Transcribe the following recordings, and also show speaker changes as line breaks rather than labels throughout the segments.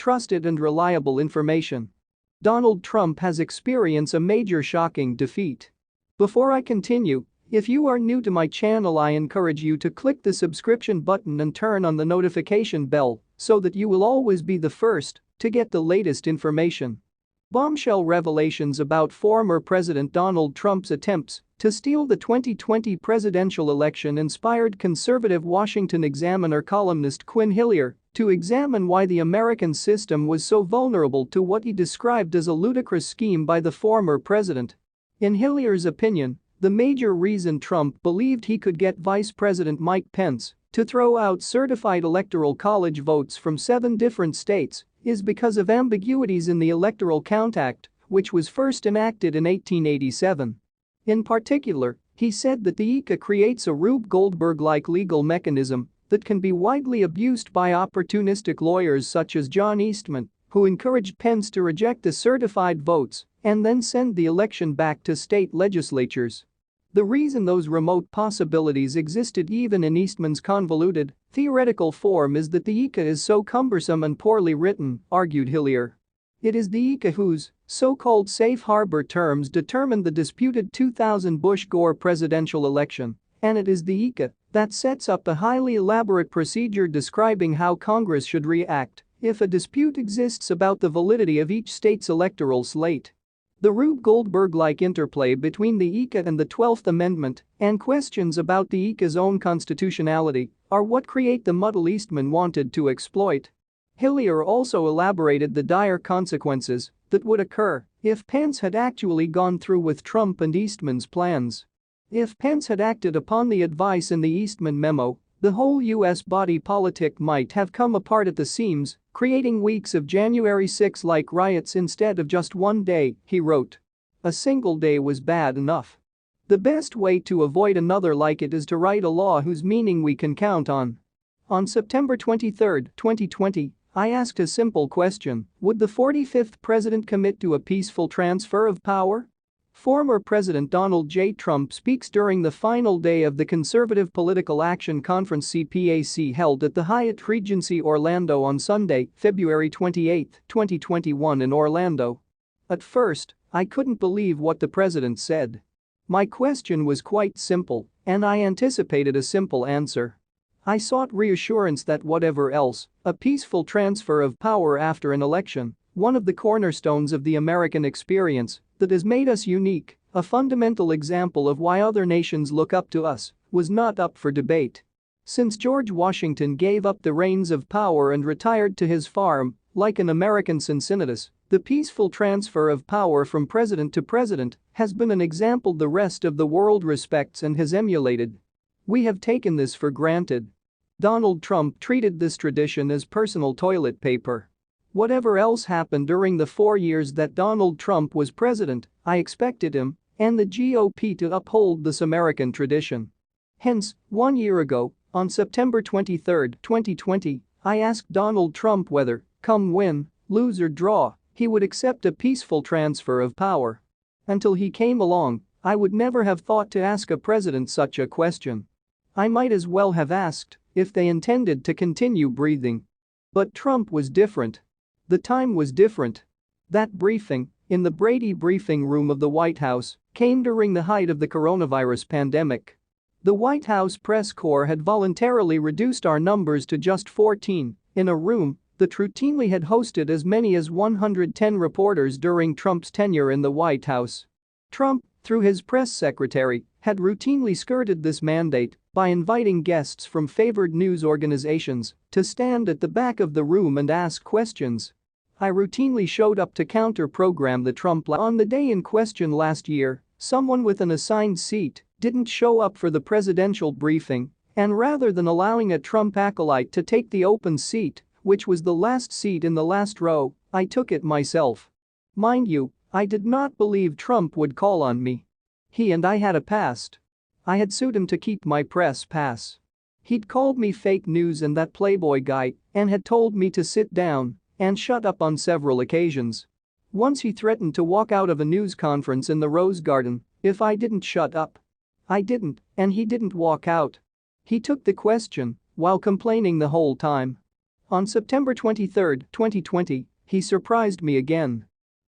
trusted and reliable information. Donald Trump has experienced a major shocking defeat. Before I continue, if you are new to my channel, I encourage you to click the subscription button and turn on the notification bell so that you will always be the first to get the latest information. Bombshell revelations about former President Donald Trump's attempts to steal the 2020 presidential election inspired conservative Washington Examiner columnist Quinn Hillier to examine why the American system was so vulnerable to what he described as a ludicrous scheme by the former president. In Hillier's opinion, the major reason Trump believed he could get Vice President Mike Pence to throw out certified electoral college votes from 7 different states is because of ambiguities in the Electoral Count Act, which was first enacted in 1887. In particular, he said that the ICA creates a Rube Goldberg-like legal mechanism that can be widely abused by opportunistic lawyers such as John Eastman, who encouraged Pence to reject the certified votes and then send the election back to state legislatures. The reason those remote possibilities existed even in Eastman's convoluted, theoretical form is that the ICA is so cumbersome and poorly written, argued Hillier. It is the ICA whose so-called safe harbor terms determined the disputed 2000 Bush-Gore presidential election, and it is the ICA that sets up a highly elaborate procedure describing how Congress should react if a dispute exists about the validity of each state's electoral slate. The Rube Goldberg-like interplay between the ICA and the 12th Amendment and questions about the ICA's own constitutionality are what create the muddle Eastman wanted to exploit. Hillier also elaborated the dire consequences that would occur if Pence had actually gone through with Trump and Eastman's plans. If Pence had acted upon the advice in the Eastman memo, the whole U.S. body politic might have come apart at the seams, creating weeks of January 6-like riots instead of just one day, he wrote. A single day was bad enough. The best way to avoid another like it is to write a law whose meaning we can count on. On September 23, 2020, I asked a simple question: would the 45th president commit to a peaceful transfer of power? Former President Donald J. Trump speaks during the final day of the Conservative Political Action Conference CPAC held at the Hyatt Regency Orlando on Sunday, February 28, 2021 in Orlando. At first, I couldn't believe what the president said. My question was quite simple, and I anticipated a simple answer. I sought reassurance that whatever else, a peaceful transfer of power after an election, one of the cornerstones of the American experience that has made us unique, a fundamental example of why other nations look up to us, was not up for debate. Since George Washington gave up the reins of power and retired to his farm, like an American Cincinnatus, the peaceful transfer of power from president to president has been an example the rest of the world respects and has emulated. We have taken this for granted. Donald Trump treated this tradition as personal toilet paper. Whatever else happened during the 4 years that Donald Trump was president, I expected him and the GOP to uphold this American tradition. Hence, 1 year ago, on September 23, 2020, I asked Donald Trump whether, come win, lose or draw, he would accept a peaceful transfer of power. Until he came along, I would never have thought to ask a president such a question. I might as well have asked if they intended to continue breathing. But Trump was different. The time was different. That briefing, in the Brady briefing room of the White House, came during the height of the coronavirus pandemic. The White House press corps had voluntarily reduced our numbers to just 14 in a room that routinely had hosted as many as 110 reporters during Trump's tenure in the White House. Trump, through his press secretary, had routinely skirted this mandate by inviting guests from favored news organizations to stand at the back of the room and ask questions. I routinely showed up to counter-program the Trump lie. On the day in question last year, someone with an assigned seat didn't show up for the presidential briefing, and rather than allowing a Trump acolyte to take the open seat, which was the last seat in the last row, I took it myself. Mind you, I did not believe Trump would call on me. He and I had a past. I had sued him to keep my press pass. He'd called me fake news and that Playboy guy and had told me to sit down and shut up on several occasions. Once he threatened to walk out of a news conference in the Rose Garden if I didn't shut up. I didn't, and he didn't walk out. He took the question while complaining the whole time. On September 23, 2020, he surprised me again.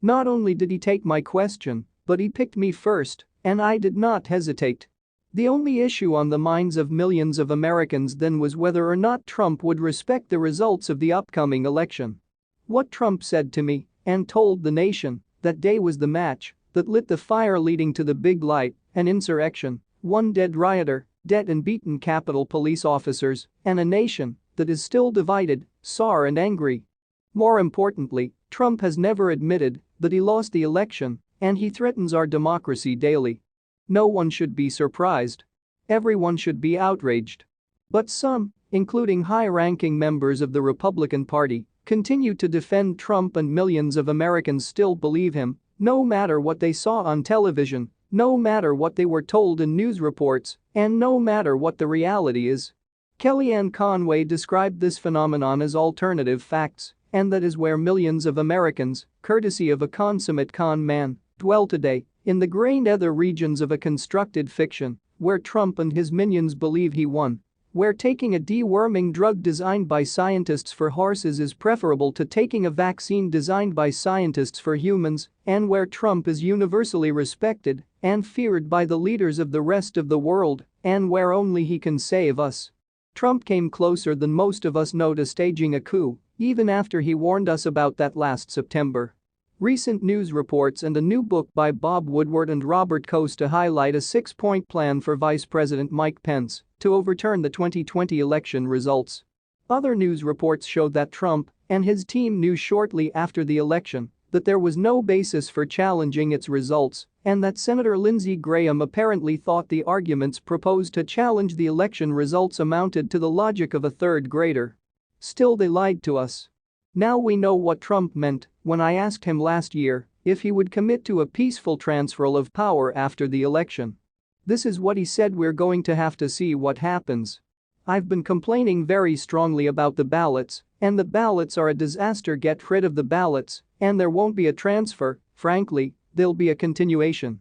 Not only did he take my question, but he picked me first, and I did not hesitate. The only issue on the minds of millions of Americans then was whether or not Trump would respect the results of the upcoming election. What Trump said to me and told the nation that day was the match that lit the fire leading to the big light, an insurrection, one dead rioter, dead and beaten Capitol Police officers, and a nation that is still divided, sore and angry. More importantly, Trump has never admitted that he lost the election, and he threatens our democracy daily. No one should be surprised. Everyone should be outraged. But some, including high-ranking members of the Republican Party, continue to defend Trump, and millions of Americans still believe him, no matter what they saw on television, no matter what they were told in news reports, and no matter what the reality is. Kellyanne Conway described this phenomenon as alternative facts, and that is where millions of Americans, courtesy of a consummate con man, dwell today, in the gray nether regions of a constructed fiction, where Trump and his minions believe he won, where taking a deworming drug designed by scientists for horses is preferable to taking a vaccine designed by scientists for humans, and where Trump is universally respected and feared by the leaders of the rest of the world, and where only he can save us. Trump came closer than most of us know to staging a coup, even after he warned us about that last September. Recent news reports and a new book by Bob Woodward and Robert Costa highlight a six-point plan for Vice President Mike Pence to overturn the 2020 election results. Other news reports showed that Trump and his team knew shortly after the election that there was no basis for challenging its results, and that Senator Lindsey Graham apparently thought the arguments proposed to challenge the election results amounted to the logic of a third grader. Still, they lied to us. Now we know what Trump meant when I asked him last year if he would commit to a peaceful transfer of power after the election. This is what he said: "We're going to have to see what happens. I've been complaining very strongly about the ballots, and the ballots are a disaster. Get rid of the ballots, and there won't be a transfer. Frankly, there'll be a continuation.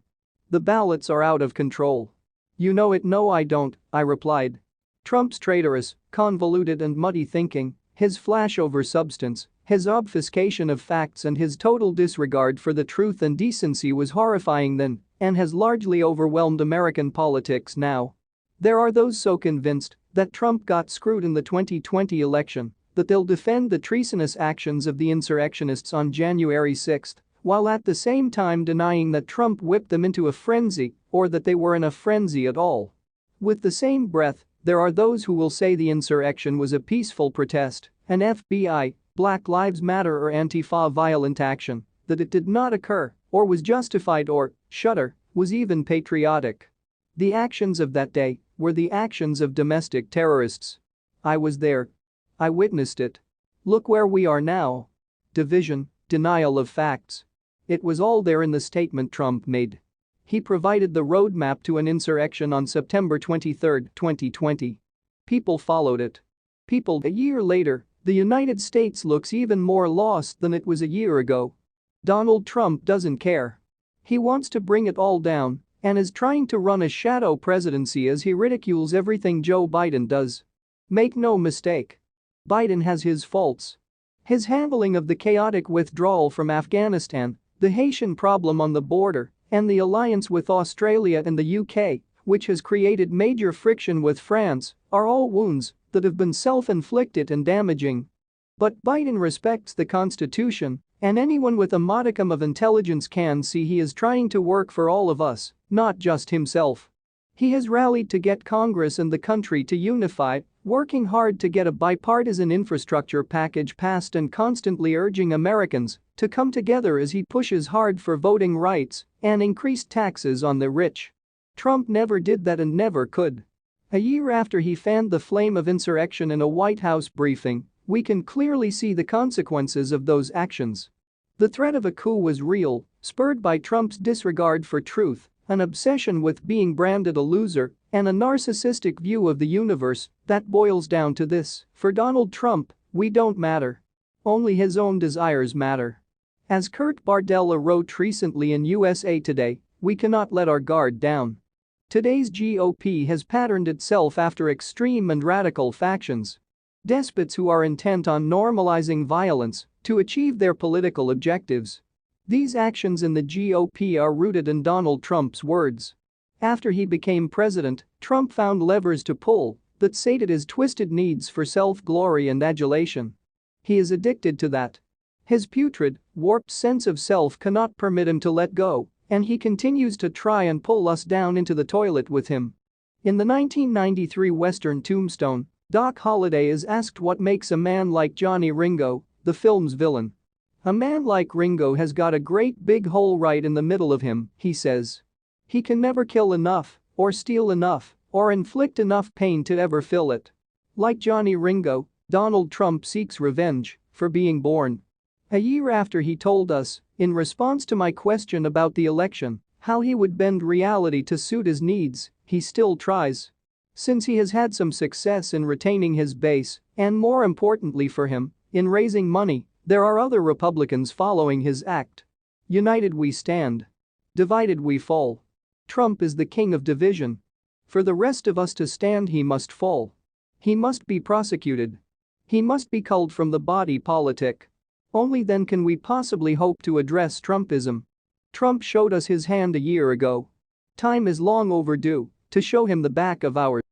The ballots are out of control." "You know it." "No, I don't," I replied. Trump's traitorous, convoluted and muddy thinking, his flash over substance, his obfuscation of facts and his total disregard for the truth and decency was horrifying then and has largely overwhelmed American politics now. There are those so convinced that Trump got screwed in the 2020 election that they'll defend the treasonous actions of the insurrectionists on January 6, while at the same time denying that Trump whipped them into a frenzy or that they were in a frenzy at all. With the same breath, there are those who will say the insurrection was a peaceful protest, an FBI, Black Lives Matter or Antifa violent action, that it did not occur or was justified or, shudder, was even patriotic. The actions of that day were the actions of domestic terrorists. I was there. I witnessed it. Look where we are now. Division, denial of facts. It was all there in the statement Trump made. He provided the roadmap to an insurrection on September 23, 2020. People followed it. People. A year later, the United States looks even more lost than it was a year ago. Donald Trump doesn't care. He wants to bring it all down and is trying to run a shadow presidency as he ridicules everything Joe Biden does. Make no mistake. Biden has his faults. His handling of the chaotic withdrawal from Afghanistan, the Haitian problem on the border, and the alliance with Australia and the UK, which has created major friction with France, are all wounds that have been self-inflicted and damaging. But Biden respects the Constitution, and anyone with a modicum of intelligence can see he is trying to work for all of us, not just himself. He has rallied to get Congress and the country to unify, working hard to get a bipartisan infrastructure package passed and constantly urging Americans to come together as he pushes hard for voting rights and increased taxes on the rich. Trump never did that and never could. A year after he fanned the flame of insurrection in a White House briefing, we can clearly see the consequences of those actions. The threat of a coup was real, spurred by Trump's disregard for truth, an obsession with being branded a loser, and a narcissistic view of the universe that boils down to this: for Donald Trump, we don't matter. Only his own desires matter. As Kurt Bardella wrote recently in USA Today, we cannot let our guard down. Today's GOP has patterned itself after extreme and radical factions. Despots who are intent on normalizing violence to achieve their political objectives. These actions in the GOP are rooted in Donald Trump's words. After he became president, Trump found levers to pull that sated his twisted needs for self-glory and adulation. He is addicted to that. His putrid, warped sense of self cannot permit him to let go, and he continues to try and pull us down into the toilet with him. In the 1993 Western Tombstone, Doc Holliday is asked what makes a man like Johnny Ringo, the film's villain. "A man like Ringo has got a great big hole right in the middle of him," he says. "He can never kill enough, or steal enough, or inflict enough pain to ever fill it." Like Johnny Ringo, Donald Trump seeks revenge for being born. A year after he told us, in response to my question about the election, how he would bend reality to suit his needs, he still tries. Since he has had some success in retaining his base, and more importantly for him, in raising money, there are other Republicans following his act. United we stand. Divided we fall. Trump is the king of division. For the rest of us to stand, he must fall. He must be prosecuted. He must be culled from the body politic. Only then can we possibly hope to address Trumpism. Trump showed us his hand a year ago. Time is long overdue to show him the back of ours.